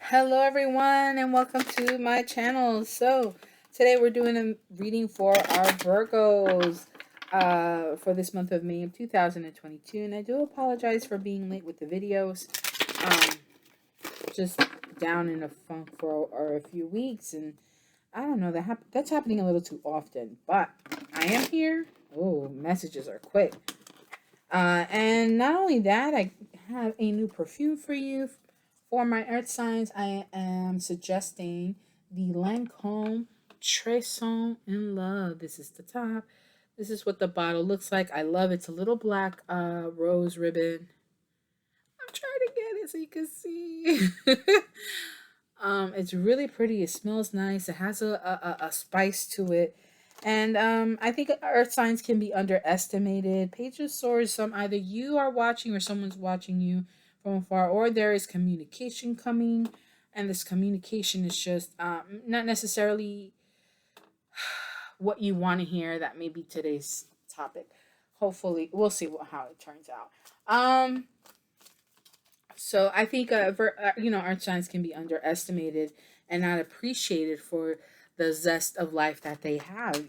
Hello, everyone, and welcome to my channel. So, today we're doing a reading for our Virgos for this month of May of 2022. And I do apologize for being late with the videos. Um, just down in a funk for a few weeks, and I don't know, that's happening a little too often. But I am here. Oh, messages are quick. And not only that, I have a new perfume for you. For my earth signs, I am suggesting the Lancome Tresson in Love. This is the top. This is what the bottle looks like. I love it. It's a little black rose ribbon. I'm trying to get it so you can see. It's really pretty. It smells nice. It has a spice to it. And I think earth signs can be underestimated. Page of Swords, either you are watching or someone's watching you from afar, or there is communication coming, and this communication is just not necessarily what you want to hear. That may be today's topic. Hopefully, we'll see how it turns out. So I think earth signs can be underestimated and not appreciated for the zest of life that they have.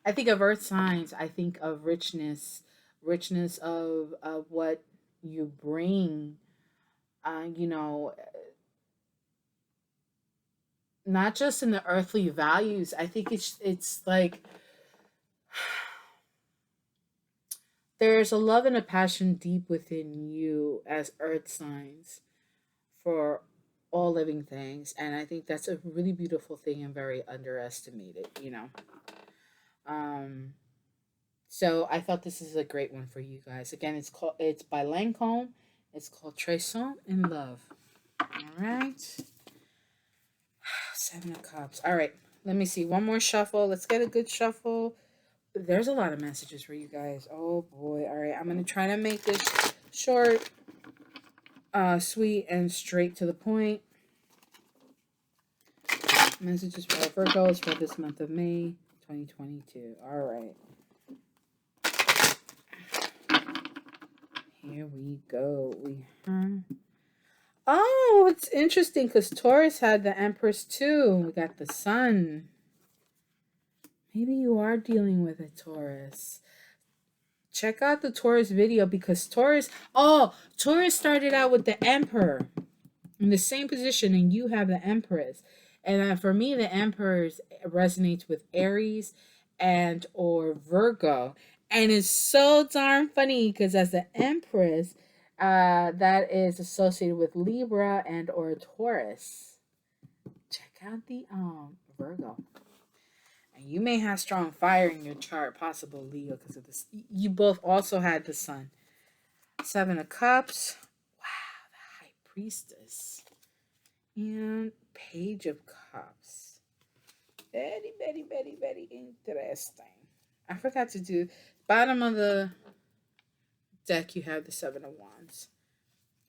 I think of earth signs. I think of richness of what you bring. Uh, you know, not just in the earthly values. I think it's like there's a love and a passion deep within you as earth signs for all living things, and I think that's a really beautiful thing and very underestimated. um so I thought this is a great one for you guys. Again, it's by Lancome. It's called Tresson in Love. All right. Seven of Cups. All right, let me see one more shuffle. Let's get a good shuffle. There's a lot of messages for you guys. Oh boy. All right, I'm gonna try to make this short, sweet, and straight to the point. Messages for Virgos for this month of May 2022. All right. Here we go. Oh, it's interesting because Taurus had the Empress too. We got the Sun. Maybe you are dealing with a Taurus. Check out the Taurus video because Taurus started out with the Emperor in the same position, and you have the Empress. And for me, the Emperor resonates with Aries and or Virgo, and it's so darn funny because as the Empress, that is associated with Libra and or Taurus. Check out the Virgo. And you may have strong fire in your chart, possible Leo, because of this. You both also had the Sun. Seven of Cups. Wow, the High Priestess. And Page of Cups. Very interesting. I forgot to do bottom of the deck. You have the Seven of Wands,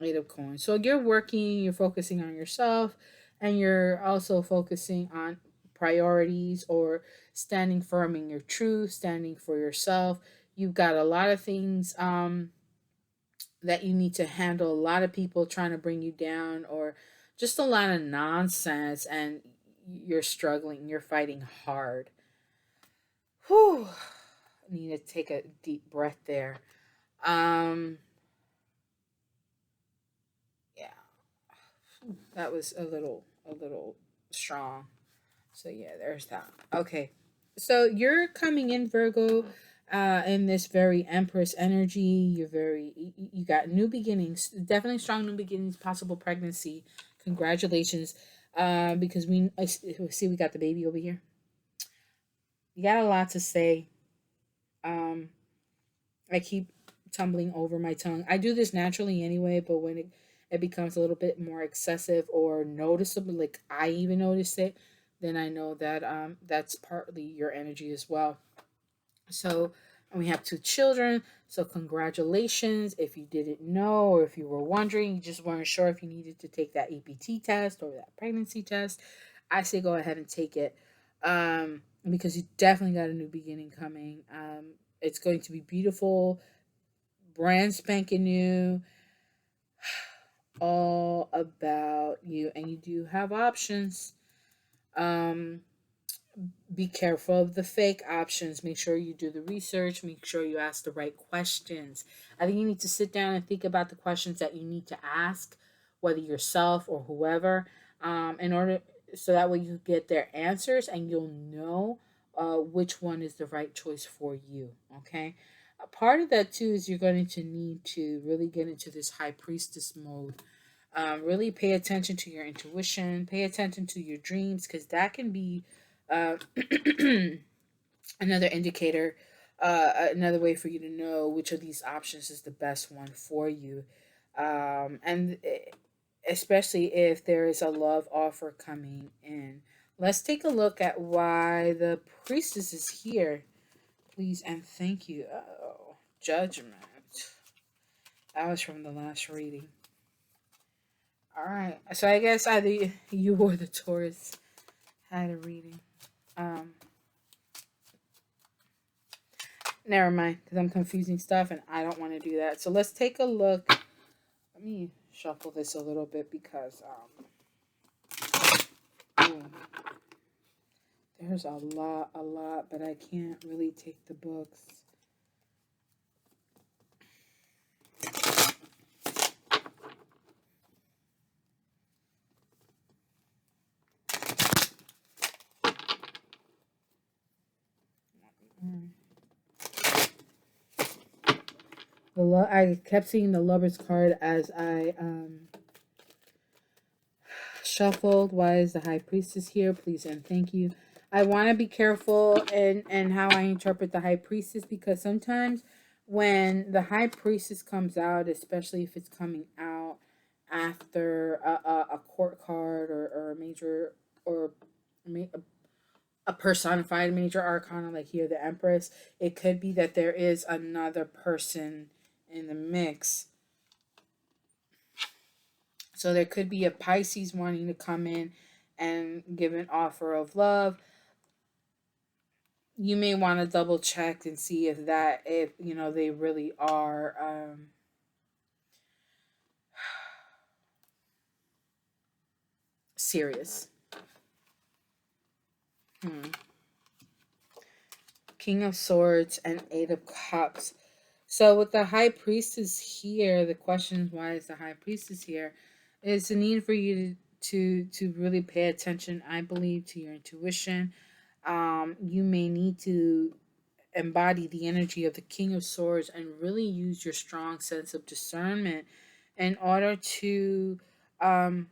Eight of Coins. So you're focusing on yourself, and you're also focusing on priorities or standing firm in your truth, standing for yourself. You've got a lot of things that you need to handle. A lot of people trying to bring you down, or just a lot of nonsense, and you're struggling. You're fighting hard. Whew. I need to take a deep breath there. Um, yeah, that was a little strong. So yeah, there's that. Okay. So you're coming in, Virgo, in this very Empress energy. You got new beginnings, definitely strong new beginnings, possible pregnancy. Congratulations. Because see we got the baby over here. You got a lot to say. Um I keep tumbling over my tongue. I do this naturally anyway, but when it becomes a little bit more excessive or noticeable, like I even notice it, then I know that that's partly your energy as well. So, and we have two children. So congratulations. If you didn't know, or if you were wondering, you just weren't sure if you needed to take that EPT test or that pregnancy test, I say go ahead and take it. Because you definitely got a new beginning coming. It's going to be beautiful, brand spanking new. all about you, and you do have options. Um, be careful of the fake options. Make sure you do the research. Make sure you ask the right questions. I think you need to sit down and think about the questions that you need to ask, whether yourself or whoever, in order so that way you get their answers and you'll know which one is the right choice for you. Okay. A part of that too is you're going to need to really get into this high priestess mode. Really pay attention to your intuition, pay attention to your dreams, because that can be uh, another indicator, another way for you to know which of these options is the best one for you. And especially if there is a love offer coming in. Let's take a look at why the priestess is here. Please and thank you. Oh, judgment. That was from the last reading. All right. So I guess either you or the Taurus had a reading. Um, Never mind, because I'm confusing stuff and I don't want to do that. So let's take a look. Let me shuffle this a little bit because ooh, there's a lot, but I can't really take the books. I kept seeing the Lover's card as I shuffled. Why is the High Priestess here? Please and thank you. I want to be careful in how I interpret the High Priestess, because sometimes when the High Priestess comes out, especially if it's coming out after a court card or a major or a personified major arcana, like here the Empress, it could be that there is another person in the mix. So there could be a Pisces wanting to come in and give an offer of love. You may want to double check and see if you know they really are serious. King of Swords and Eight of Cups. So with the High Priestess here, the question is, why is the High Priestess here? It's a need for you to really pay attention, I believe, to your intuition. You may need to embody the energy of the King of Swords and really use your strong sense of discernment in order to um,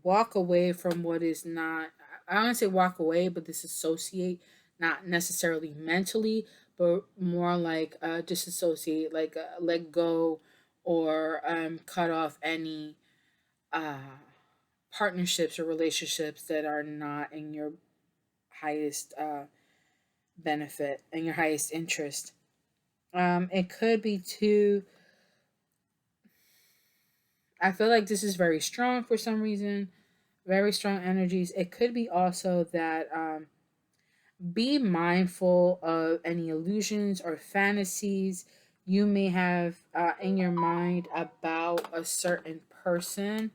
walk away from what is not, I don't say walk away, but disassociate, not necessarily mentally, but more like disassociate, like let go or cut off any uh, partnerships or relationships that are not in your highest benefit and your highest interest. It could be too, I feel like this is very strong for some reason, very strong energies. It could be also that be mindful of any illusions or fantasies you may have in your mind about a certain person,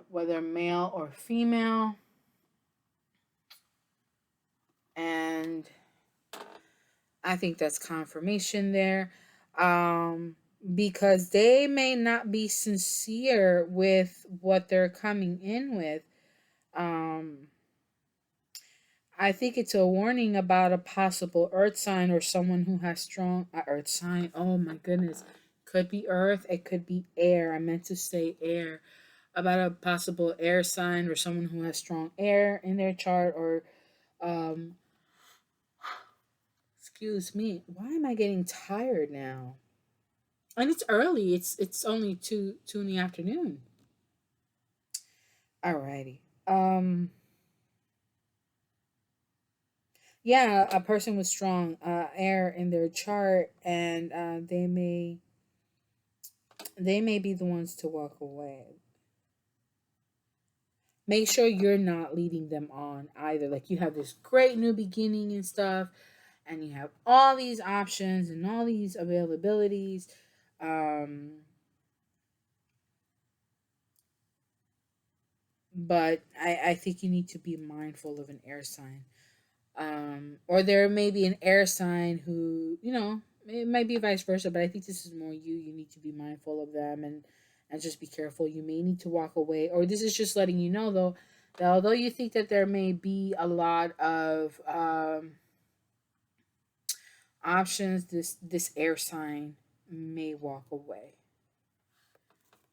whether male or female. And I think that's confirmation there. Because they may not be sincere with what they're coming in with. Um, I think it's a warning about a possible earth sign or someone who has strong earth sign. Oh my goodness. Could be earth, it could be air. I meant to say air. About a possible air sign or someone who has strong air in their chart, or um excuse me. Why am I getting tired now? And it's early. It's only two in the afternoon. Alrighty. Yeah, a person with strong air in their chart, and they may be the ones to walk away. Make sure you're not leading them on either. Like you have this great new beginning and stuff, and you have all these options and all these availabilities. Um, but I think you need to be mindful of an air sign. Or there may be an air sign who, it might be vice versa, but I think this is more you. You need to be mindful of them, and just be careful. You may need to walk away, or this is just letting you know, though, that although you think that there may be a lot of options, this air sign may walk away.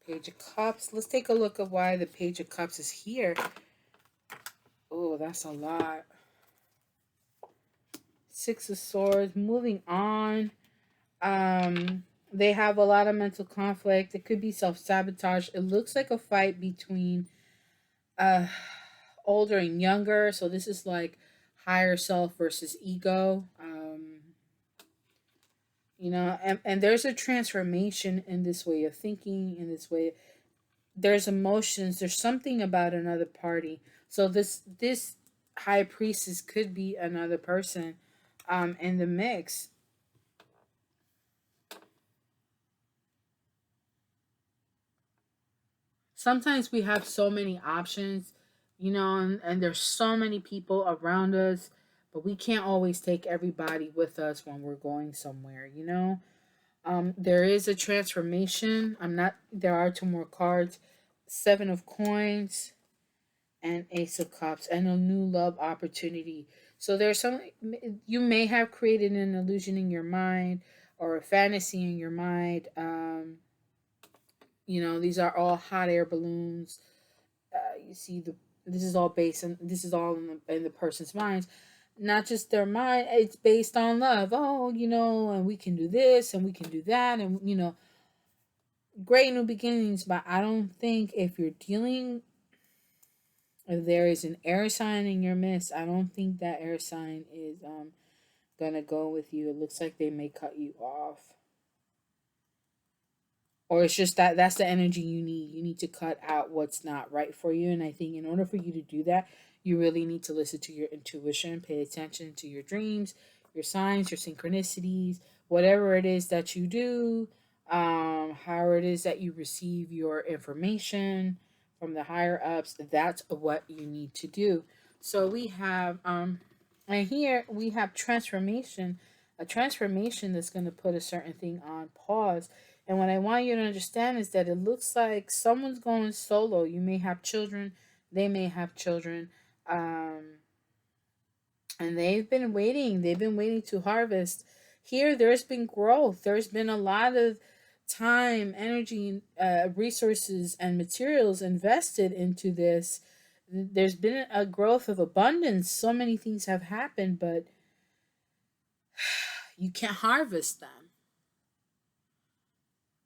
Page of Cups. Let's take a look at why the Page of Cups is here. Oh, that's a lot. Six of Swords. Moving on. They have a lot of mental conflict. It could be self-sabotage. It looks like a fight between uh older and younger. So this is like higher self versus ego. And there's a transformation in this way of thinking, in this way. There's emotions. There's something about another party. So this high priestess could be another person in the mix. Sometimes we have so many options, and there's so many people around us, but we can't always take everybody with us when we're going somewhere. There is a transformation. There are two more cards: Seven of Coins and Ace of Cups, and a new love opportunity. So there's some, you may have created an illusion in your mind, or a fantasy in your mind. These are all hot air balloons. You see, this is all in the person's minds, not just their mind. It's based on love. Oh, and we can do this and we can do that, and great new beginnings. But I don't think, if there is an air sign in your midst, I don't think that air sign is gonna go with you. It looks like they may cut you off, or it's just that that's the energy you need. You need to cut out what's not right for you. And I think in order for you to do that, you really need to listen to your intuition, pay attention to your dreams, your signs, your synchronicities, whatever it is that you do, how it is that you receive your information from the higher ups. That's what you need to do. So we have and here we have transformation, a transformation that's going to put a certain thing on pause. And what I want you to understand is that it looks like someone's going solo. You may have children, they may have children, um, and They've been waiting to harvest. Here, there's been growth. There's been a lot of time, energy, resources, and materials invested into this. There's been a growth of abundance. So many things have happened, but you can't harvest them,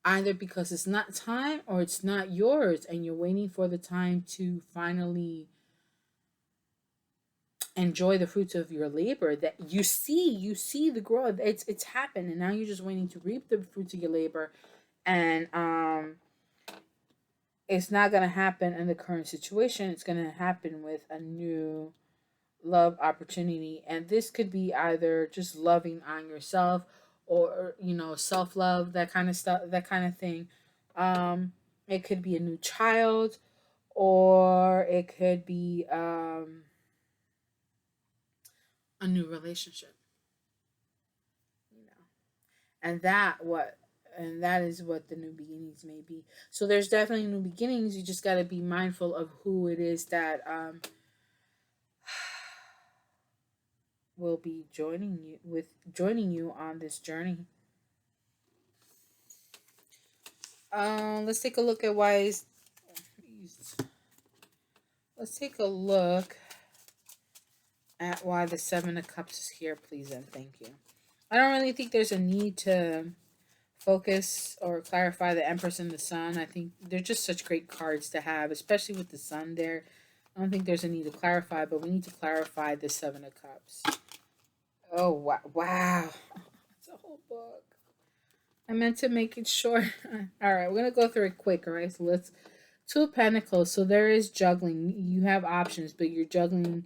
either because it's not time or it's not yours, and you're waiting for the time to finally enjoy the fruits of your labor. That you see the growth. It's happened, and now you're just waiting to reap the fruits of your labor. And it's not going to happen in the current situation. It's going to happen with a new love opportunity. And this could be either just loving on yourself, or self-love, that kind of stuff, that kind of thing. It could be a new child, or it could be a new relationship. you know and that is what the new beginnings may be. So there's definitely new beginnings. You just got to be mindful of who it is that will be joining you on this journey. Let's take a look at let's take a look at why the Seven of Cups is here, please and thank you. I don't really think there's a need to focus or clarify the Empress and the Sun. I think they're just such great cards to have, especially with the Sun there. I don't think there's a need to clarify, but we need to clarify the Seven of Cups. Oh, wow. Wow. It's a whole book. I meant to make it short. All right, we're going to go through it quick, all right? So let's... Two of Pentacles. So there is juggling. You have options, but you're juggling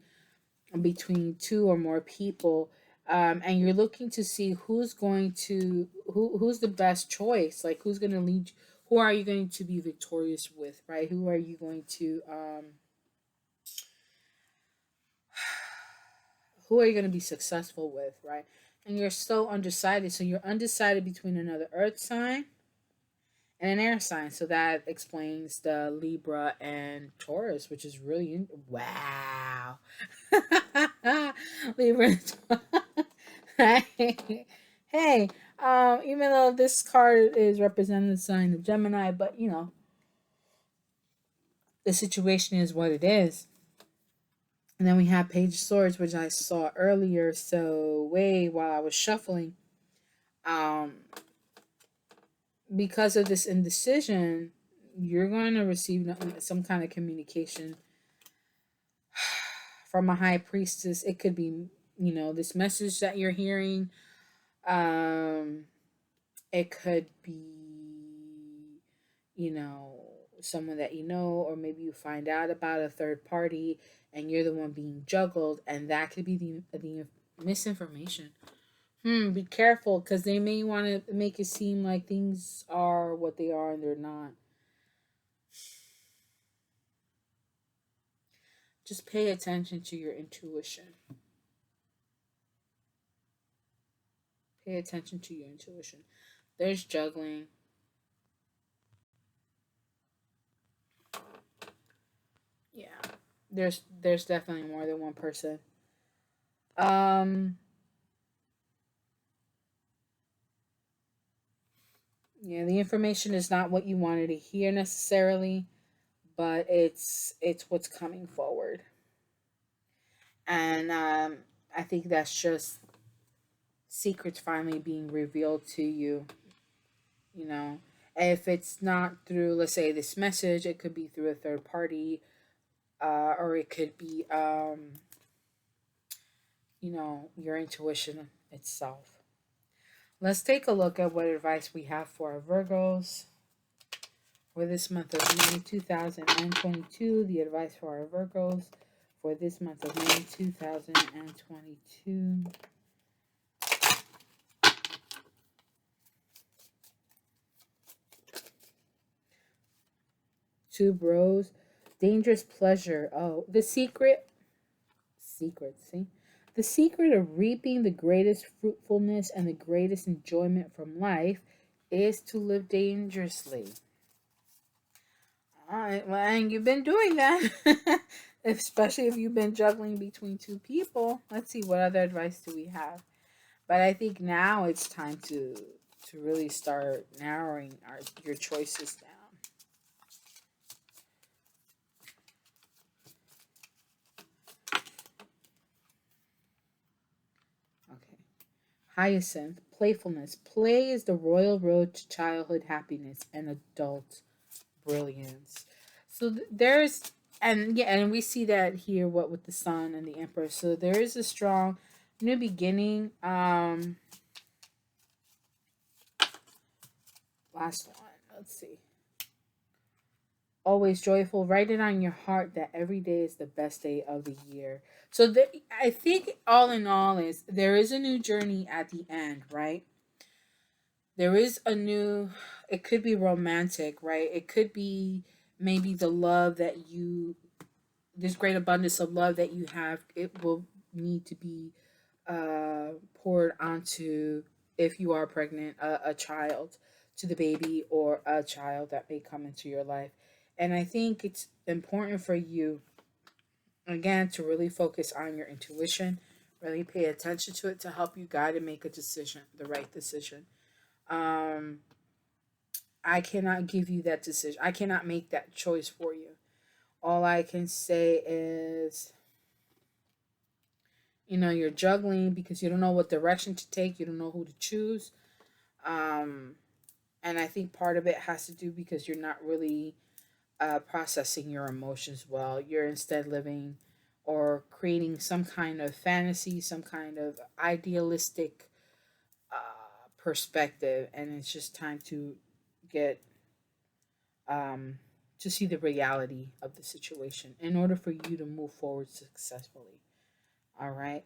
between two or more people. And you're looking to see who's going to... who's the best choice. Like, who's going to lead you? Who are you going to be victorious with, right? Who are you going to... Who are you going to be successful with, right? And you're so undecided. So you're undecided between another earth sign and an air sign. So that explains the Libra and Taurus, which is really wow. Libra and Taurus. Hey, even though this card is representing the sign of Gemini, but the situation is what it is. And then we have Page of Swords, which I saw earlier. So way while I was shuffling, um, because of this indecision, you're going to receive some kind of communication from a high priestess. It could be, this message that you're hearing. Um, it could be, you know, someone that you know, or maybe you find out about a third party and you're the one being juggled, and that could be the misinformation. Be careful, because they may want to make it seem like things are what they are and they're not. Just pay attention to your intuition. Pay attention to your intuition. There's juggling. Yeah. There's definitely more than one person. Um yeah, the information is not what you wanted to hear necessarily, but it's what's coming forward. And I think that's just secrets finally being revealed to you, you know. If it's not through, let's say, this message, it could be through a third party, or it could be, your intuition itself. Let's take a look at what advice we have for our Virgos for this month of May 2022. The advice for our Virgos for this month of May 2022. Two bros. Dangerous pleasure. Oh, the secret. See? The secret of reaping the greatest fruitfulness and the greatest enjoyment from life is to live dangerously. All right, well, and you've been doing that, especially if you've been juggling between two people. Let's see, what other advice do we have? But I think now it's time to really start narrowing your choices down. Okay. Hyacinth, playfulness. Play is the royal road to childhood happiness and adult brilliance. So there's, and yeah, and we see that here, what with the sun and the emperor. So there is a strong new beginning. Last one. Let's see. Always joyful. Write it on your heart that every day is the best day of the year. So I think all in all is there is a new journey at the end, right? There is a new, it could be romantic, right? It could be maybe the love that you, this great abundance of love that you have, it will need to be poured onto, if you are pregnant, a child, to the baby or a child that may come into your life. And I think it's important for you, again, to really focus on your intuition, really pay attention to it to help you guide and make a decision, the right decision. Um, I cannot give you that decision. I cannot make that choice for you. All I can say is, you're juggling because you don't know what direction to take. You don't know who to choose. Um, and I think part of it has to do because you're not really processing your emotions well. You're instead living or creating some kind of fantasy, some kind of idealistic perspective. And it's just time to get to see the reality of the situation in order for you to move forward successfully. All right.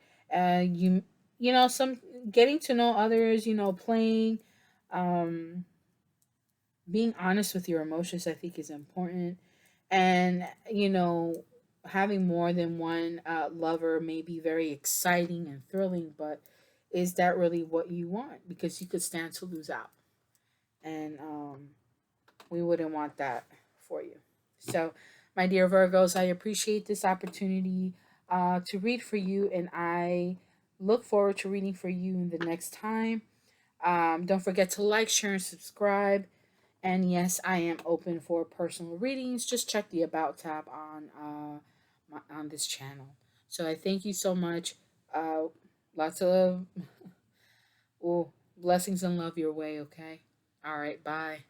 Some getting to know others, playing, um, being honest with your emotions, I think is important. And, having more than one lover may be very exciting and thrilling, but is that really what you want? Because you could stand to lose out, and we wouldn't want that for you. So, my dear Virgos, I appreciate this opportunity to read for you, and I look forward to reading for you in the next time. Don't forget to like, share, and subscribe. And yes, I am open for personal readings. Just check the About tab on on this channel. So I thank you so much. Uh, Lots of well, blessings and love your way. Okay. All right. Bye.